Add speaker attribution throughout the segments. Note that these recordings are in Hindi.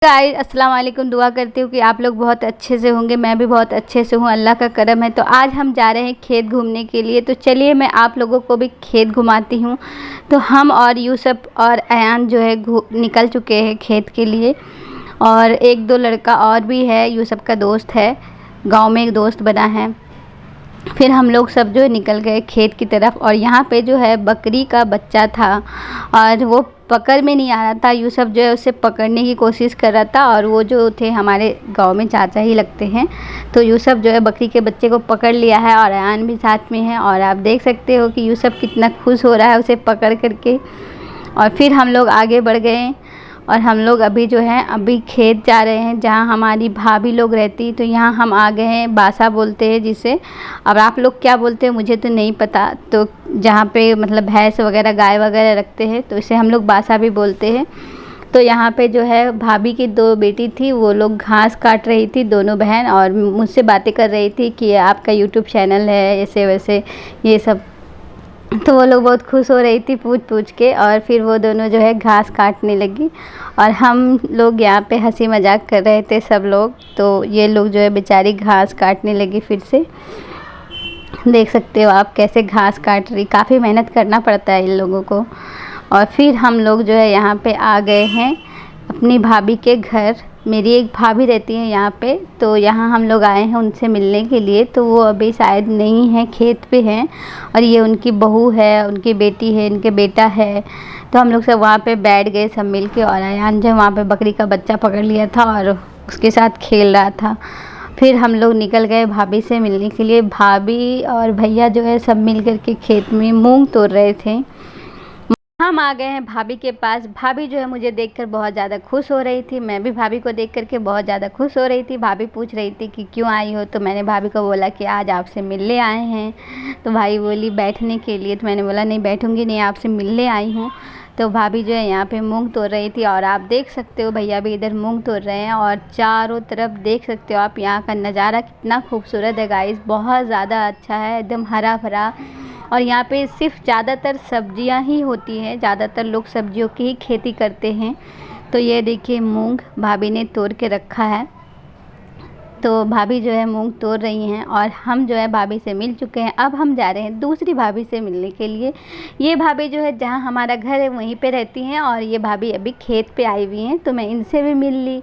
Speaker 1: गाइस अस्सलाम वालेकुम। दुआ करती हूँ कि आप लोग बहुत अच्छे से होंगे। मैं भी बहुत अच्छे से हूँ, अल्लाह का करम है। तो आज हम जा रहे हैं खेत घूमने के लिए। तो चलिए मैं आप लोगों को भी खेत घुमाती हूँ। तो हम और यूसुफ और अयान जो है निकल चुके हैं खेत के लिए, और एक दो लड़का और भी है, यूसुफ का दोस्त है, गांव में एक दोस्त बना है। फिर हम लोग सब जो है निकल गए खेत की तरफ। और यहाँ पे जो है बकरी का बच्चा था और वो पकड़ में नहीं आ रहा था। यूसुफ जो है उसे पकड़ने की कोशिश कर रहा था, और वो जो थे हमारे गांव में चाचा ही लगते हैं। तो यूसुफ जो है बकरी के बच्चे को पकड़ लिया है, और अयान भी साथ में है। और आप देख सकते हो कि यूसुफ कितना खुश हो रहा है उसे पकड़ करके। और फिर हम लोग आगे बढ़ गए, और हम लोग अभी जो है अभी खेत जा रहे हैं जहाँ हमारी भाभी लोग रहती। तो यहाँ हम आ गए हैं, बासा बोलते हैं जिसे। अब आप लोग क्या बोलते हैं मुझे तो नहीं पता। तो जहाँ पे मतलब भैंस वगैरह गाय वगैरह रखते हैं तो इसे हम लोग बासा भी बोलते हैं। तो यहाँ पे जो है भाभी की दो बेटी थी, वो लोग घास काट रही थी दोनों बहन, और मुझसे बातें कर रही थी कि आपका यूट्यूब चैनल है ऐसे वैसे ये सब। तो वो लोग बहुत खुश हो रही थी पूछ पूछ के। और फिर वो दोनों जो है घास काटने लगी, और हम लोग यहाँ पे हंसी मजाक कर रहे थे सब लोग। तो ये लोग जो है बेचारी घास काटने लगी फिर से। देख सकते हो आप कैसे घास काट रही, काफ़ी मेहनत करना पड़ता है इन लोगों को। और फिर हम लोग जो है यहाँ पे आ गए हैं अपनी भाभी के घर। मेरी एक भाभी रहती है यहाँ पे, तो यहाँ हम लोग आए हैं उनसे मिलने के लिए। तो वो अभी शायद नहीं है, खेत पे हैं। और ये उनकी बहू है, उनकी बेटी है, इनके बेटा है। तो हम लोग सब वहाँ पे बैठ गए सब मिल के। और अयान जो वहाँ पे बकरी का बच्चा पकड़ लिया था और उसके साथ खेल रहा था। फिर हम लोग निकल गए भाभी से मिलने के लिए। भाभी और भैया जो है सब मिल कर के खेत में मूंग तोड़ रहे थे। हम आ गए हैं भाभी के पास। भाभी जो है मुझे देखकर बहुत ज़्यादा खुश हो रही थी, मैं भी भाभी को देख करके बहुत ज़्यादा खुश हो रही थी। भाभी पूछ रही थी कि क्यों आई हो। तो मैंने भाभी को बोला कि आज आपसे मिलने आए हैं। तो भाई बोली बैठने के लिए। तो मैंने बोला नहीं बैठूंगी नहीं, आपसे मिलने आई हूँ। तो भाभी जो है यहाँ पे मूंग तोड़ रही थी, और आप देख सकते हो भैया भी इधर मूंग तोड़ रहे हैं। और चारों तरफ देख सकते हो आप यहाँ का नज़ारा कितना खूबसूरत है गाइस, बहुत ज़्यादा अच्छा है, एकदम हरा भरा। और यहाँ पे सिर्फ ज़्यादातर सब्जियाँ ही होती हैं, ज़्यादातर लोग सब्जियों की ही खेती करते हैं। तो ये देखिए मूंग भाभी ने तोड़ के रखा है। तो भाभी जो है मूंग तोड़ रही हैं, और हम जो है भाभी से मिल चुके हैं। अब हम जा रहे हैं दूसरी भाभी से मिलने के लिए। ये भाभी जो है जहाँ हमारा घर है वहीं पे रहती हैं, और ये भाभी अभी खेत पे आई हुई हैं। तो मैं इनसे भी मिल ली।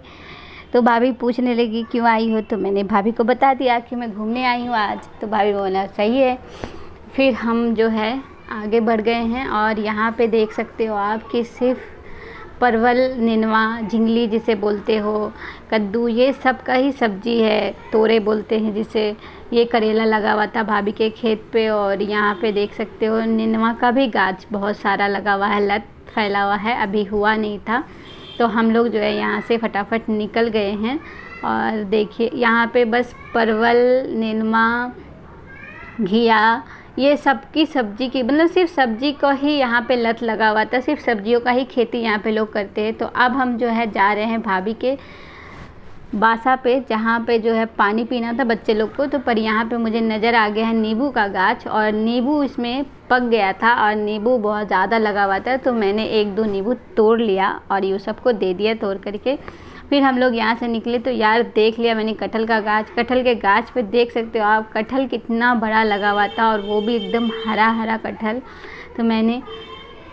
Speaker 1: तो भाभी पूछने लगी क्यों आई हो। तो मैंने भाभी को बता दिया कि मैं घूमने आई हूँ आज। तो भाभी बोला सही है। फिर हम जो है आगे बढ़ गए हैं, और यहाँ पे देख सकते हो आप कि सिर्फ परवल, नेनुआ, झिंगली जिसे बोलते हो, कद्दू, ये सब का ही सब्जी है, तोरे बोलते हैं जिसे। ये करेला लगा हुआ था भाभी के खेत पे। और यहाँ पे देख सकते हो नेनुआ का भी गाछ बहुत सारा लगा हुआ है, लत फैला हुआ है, अभी हुआ नहीं था। तो हम लोग जो है यहाँ से फटाफट निकल गए हैं। और देखिए यहाँ पे बस परवल, नेनुआ, घिया, ये सब की सब्जी की मतलब सिर्फ सब्जी को ही यहाँ पे लत लगा हुआ था, सिर्फ सब्जियों का ही खेती यहाँ पे लोग करते हैं। तो अब हम जो है जा रहे हैं भाभी के बासा पे, जहाँ पे जो है पानी पीना था बच्चे लोग को। तो पर यहाँ पे मुझे नज़र आ गया है नींबू का गाछ, और नींबू इसमें पक गया था, और नींबू बहुत ज़्यादा लगा हुआ था। तो मैंने एक दो नींबू तोड़ लिया और यूसुफ को दे दिया तोड़ करके। फिर हम लोग यहाँ से निकले। तो यार देख लिया मैंने कटहल का गाछ। कटहल के गाछ पे देख सकते हो आप कटहल कितना बड़ा लगा हुआ था, और वो भी एकदम हरा हरा कटहल। तो मैंने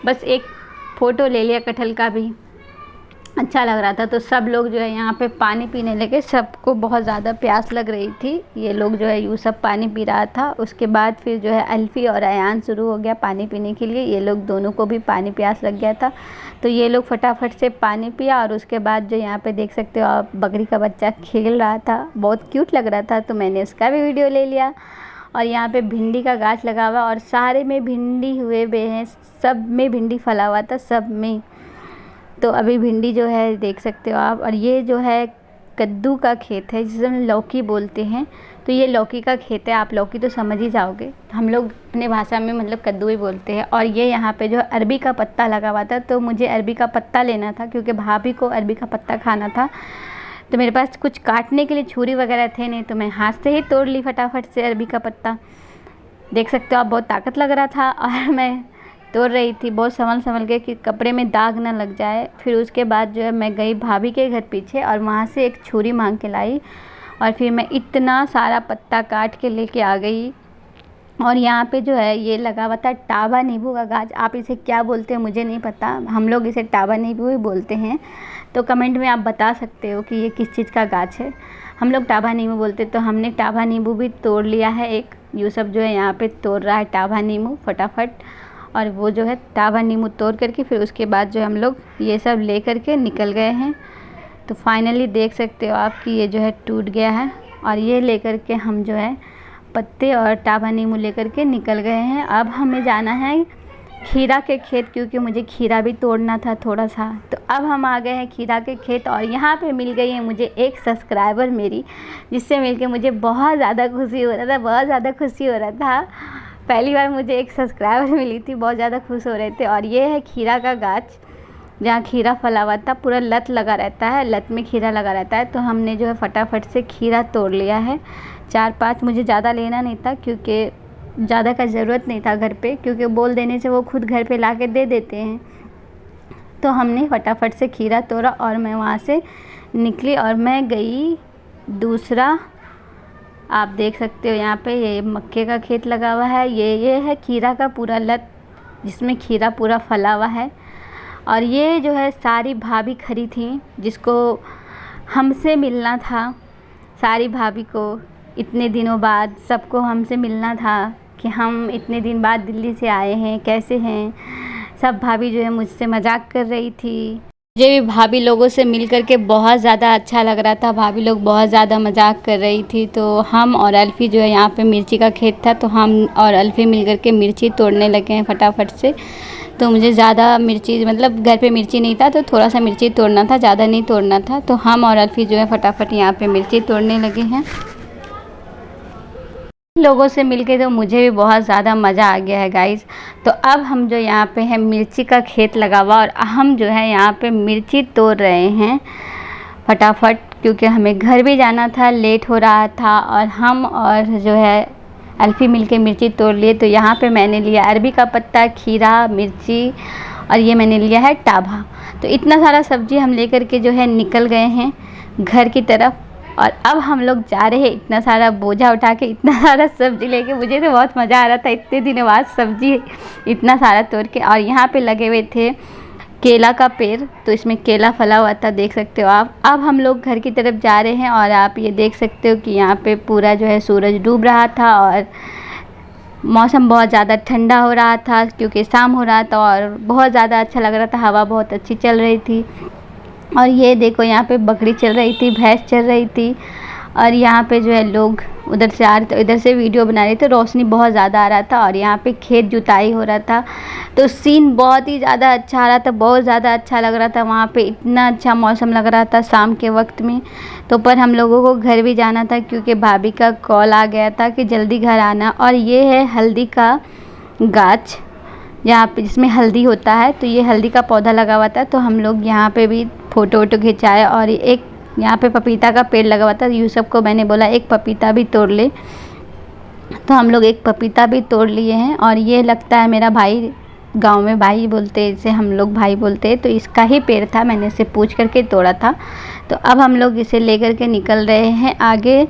Speaker 1: बस एक फ़ोटो ले लिया कटहल का भी, अच्छा लग रहा था। तो सब लोग जो है यहाँ पे पानी पीने लगे, सबको बहुत ज़्यादा प्यास लग रही थी। ये लोग जो है यूसुफ पानी पी रहा था, उसके बाद फिर जो है अल्फ़ी और अयान शुरू हो गया पानी पीने के लिए। ये लोग दोनों को भी पानी प्यास लग गया था। तो ये लोग फटाफट से पानी पिया, और उसके बाद जो यहाँ पे देख सकते हो आप बकरी का बच्चा खेल रहा था, बहुत क्यूट लग रहा था। तो मैंने उसका भी वीडियो ले लिया। और यहाँ पे भिंडी का गाछ लगा हुआ, और सारे में भिंडी हुए हुए हैं, सब में भिंडी फला हुआ था, सब में। तो अभी भिंडी जो है देख सकते हो आप। और ये जो है कद्दू का खेत है जिसे हम लौकी बोलते हैं। तो ये लौकी का खेत है, आप लौकी तो समझ ही जाओगे, हम लोग अपने भाषा में मतलब कद्दू ही बोलते हैं। और ये यहाँ पे जो अरबी का पत्ता लगा हुआ था, तो मुझे अरबी का पत्ता लेना था क्योंकि भाभी को अरबी का पत्ता खाना था। तो मेरे पास कुछ काटने के लिए छुरी वगैरह थे नहीं, तो मैं हाथ से ही तोड़ ली फटाफट से अरबी का पत्ता। देख सकते हो आप बहुत ताकत लग रहा था, और मैं तोड़ रही थी बहुत संभल के कि कपड़े में दाग ना लग जाए। फिर उसके बाद जो है मैं गई भाभी के घर पीछे और वहाँ से एक छुरी मांग के लाई और फिर मैं इतना सारा पत्ता काट के लेके आ गई। और यहाँ पे जो है ये लगा हुआ था टाबा नींबू का गाछ। आप इसे क्या बोलते हैं मुझे नहीं पता, हम लोग इसे टाबा नींबू ही बोलते हैं। तो कमेंट में आप बता सकते हो कि ये किस चीज़ का गाछ है। हम लोग टाबा नींबू बोलते, तो हमने टाबा नींबू भी तोड़ लिया है एक। यूसुफ जो है यहाँ पे तोड़ रहा है टाबा नींबू फटाफट, और वो जो है टाबा नींबू तोड़ करके फिर उसके बाद जो हम लोग ये सब ले करके निकल गए हैं। तो फाइनली देख सकते हो आप कि ये जो है टूट गया है, और ये लेकर के हम जो है पत्ते और टाबा नींबू लेकर के निकल गए हैं। अब हमें जाना है खीरा के खेत, क्योंकि मुझे खीरा भी तोड़ना था थोड़ा सा। तो अब हम आ गए हैं खीरा के खेत, और यहाँ पे मिल गई है मुझे एक सब्सक्राइबर मेरी, जिससे मिलके मुझे बहुत ज़्यादा खुशी हो रहा था, बहुत ज़्यादा खुशी हो रहा था। पहली बार मुझे एक सब्सक्राइबर मिली थी, बहुत ज़्यादा खुश हो रहे थे। और ये है खीरा का गाछ, जहाँ खीरा फला हुआ था, पूरा लत लगा रहता है, लत में खीरा लगा रहता है। तो हमने जो है फटाफट से खीरा तोड़ लिया है 4-5। मुझे ज़्यादा लेना नहीं था क्योंकि ज़्यादा का ज़रूरत नहीं था घर पे, क्योंकि बोल देने से वो खुद घर पे ला के दे देते हैं। तो हमने फटाफट से खीरा तोड़ा और मैं वहाँ से निकली और मैं गई दूसरा। आप देख सकते हो यहाँ पे ये मक्के का खेत लगा हुआ है, ये है खीरा का पूरा लत, जिसमें खीरा पूरा फला हुआ है। और ये जो है सारी भाभी खड़ी थी, जिसको हमसे मिलना था। सारी भाभी को इतने दिनों बाद सबको हमसे मिलना था कि हम इतने दिन बाद दिल्ली से आए हैं, कैसे हैं सब। भाभी जो है मुझसे मजाक कर रही थी। मुझे भी भाभी लोगों से मिल कर के बहुत ज़्यादा अच्छा लग रहा था। भाभी लोग बहुत ज़्यादा मजाक कर रही थी। तो हम और अल्फ़ी जो है यहाँ पे मिर्ची का खेत था, तो हम और अल्फ़ी मिल कर के मिर्ची तोड़ने लगे हैं फटाफट से। तो मुझे ज़्यादा मिर्ची, मतलब घर पे मिर्ची नहीं था तो थोड़ा सा मिर्ची तोड़ना था, ज़्यादा नहीं तोड़ना था। तो हम और अल्फ़ी जो है फटाफट यहाँ पे मिर्ची तोड़ने लगे हैं। लोगों से मिलके तो मुझे भी बहुत ज़्यादा मज़ा आ गया है गाइस। तो अब हम जो यहाँ पे है मिर्ची का खेत लगा हुआ, और हम जो है यहाँ पे मिर्ची तोड़ रहे हैं फटाफट, क्योंकि हमें घर भी जाना था, लेट हो रहा था। और हम और जो है अल्फ़ी मिलके मिर्ची तोड़ लिए। तो यहाँ पे मैंने लिया अरबी का पत्ता, खीरा, मिर्ची, और ये मैंने लिया है टाभा। तो इतना सारा सब्ज़ी हम लेकर के जो है निकल गए हैं घर की तरफ। और अब हम लोग जा रहे हैं इतना सारा बोझा उठा के, इतना सारा सब्ज़ी लेके। मुझे तो बहुत मज़ा आ रहा था इतने दिनों बाद सब्ज़ी इतना सारा तोड़ के। और यहाँ पे लगे हुए थे केला का पेड़, तो इसमें केला फला हुआ था, देख सकते हो आप। अब हम लोग घर की तरफ जा रहे हैं, और आप ये देख सकते हो कि यहाँ पे पूरा जो है सूरज डूब रहा था, और मौसम बहुत ज़्यादा ठंडा हो रहा था क्योंकि शाम हो रहा था, और बहुत ज़्यादा अच्छा लग रहा था, हवा बहुत अच्छी चल रही थी। और ये देखो यहाँ पे बकरी चल रही थी, भैंस चल रही थी, और यहाँ पे जो है लोग उधर से आ रहे थे, इधर से वीडियो बना रहे थे। रोशनी बहुत ज़्यादा आ रहा था, और यहाँ पे खेत जुताई हो रहा था। तो सीन बहुत ही ज़्यादा अच्छा आ रहा था, बहुत ज़्यादा अच्छा लग रहा था। वहाँ पे इतना अच्छा मौसम लग रहा था शाम के वक्त में। तो पर हम लोगों को घर भी जाना था, क्योंकि भाभी का कॉल आ गया था कि जल्दी घर आना। और ये है हल्दी का गाछ, यहाँ पे जिसमें हल्दी होता है, तो ये हल्दी का पौधा लगा हुआ था। तो हम लोग यहाँ पे भी फ़ोटो वोटो खिंचाए। और एक यहाँ पे पपीता का पेड़ लगा हुआ था, यूसुफ को मैंने बोला एक पपीता भी तोड़ ले, तो हम लोग एक पपीता भी तोड़ लिए हैं। और ये लगता है मेरा भाई, गांव में भाई बोलते हैं इसे, हम लोग भाई बोलते हैं। तो इसका ही पेड़ था, मैंने इसे पूछ करके तोड़ा था। तो अब हम लोग इसे लेकर के निकल रहे हैं आगे,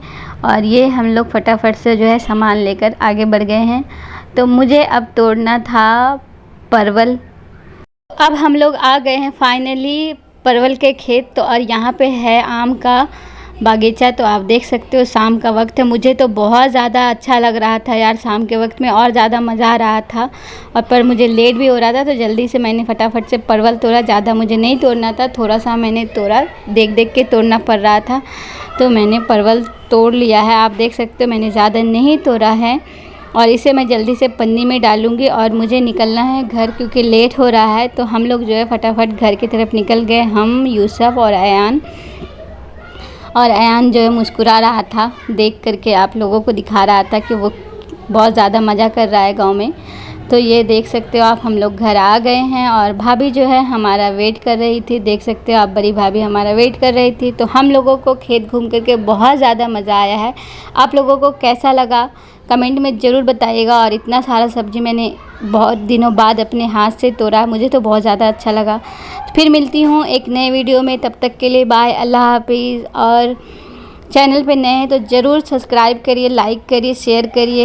Speaker 1: और ये हम लोग फटाफट से जो है सामान लेकर आगे बढ़ गए हैं। तो मुझे अब तोड़ना था परवल। अब हम लोग आ गए हैं फाइनली परवल के खेत। तो और यहाँ पे है आम का बागीचा। तो आप देख सकते हो शाम का वक्त है, मुझे तो बहुत ज़्यादा अच्छा लग रहा था यार, शाम के वक्त में और ज़्यादा मज़ा आ रहा था। और पर मुझे लेट भी हो रहा था, तो जल्दी से मैंने फटाफट से परवल तोड़ा। ज़्यादा मुझे नहीं तोड़ना था, थोड़ा सा मैंने तोड़ा, देख देख के तोड़ना पड़ रहा था। तो मैंने परवल तोड़ लिया है, आप देख सकते हो मैंने ज़्यादा नहीं तोड़ा है। और इसे मैं जल्दी से पन्नी में डालूँगी, और मुझे निकलना है घर क्योंकि लेट हो रहा है। तो हम लोग जो है फटाफट घर की तरफ निकल गए, हम, यूसुफ और अयान। और अयान जो है मुस्कुरा रहा था, देख करके आप लोगों को दिखा रहा था कि वो बहुत ज़्यादा मज़ा कर रहा है गांव में। तो ये देख सकते हो आप, हम लोग घर आ गए हैं। और भाभी जो है हमारा वेट कर रही थी, देख सकते हो आप, बड़ी भाभी हमारा वेट कर रही थी। तो हम लोगों को खेत घूम करके बहुत ज़्यादा मज़ा आया है। आप लोगों को कैसा लगा कमेंट में ज़रूर बताइएगा। और इतना सारा सब्ज़ी मैंने बहुत दिनों बाद अपने हाथ से तोड़ा, मुझे तो बहुत ज़्यादा अच्छा लगा। फिर मिलती हूँ एक नए वीडियो में, तब तक के लिए बाय, अल्लाह हाफिज़। और चैनल पे नए हैं तो ज़रूर सब्सक्राइब करिए, लाइक करिए, शेयर करिए।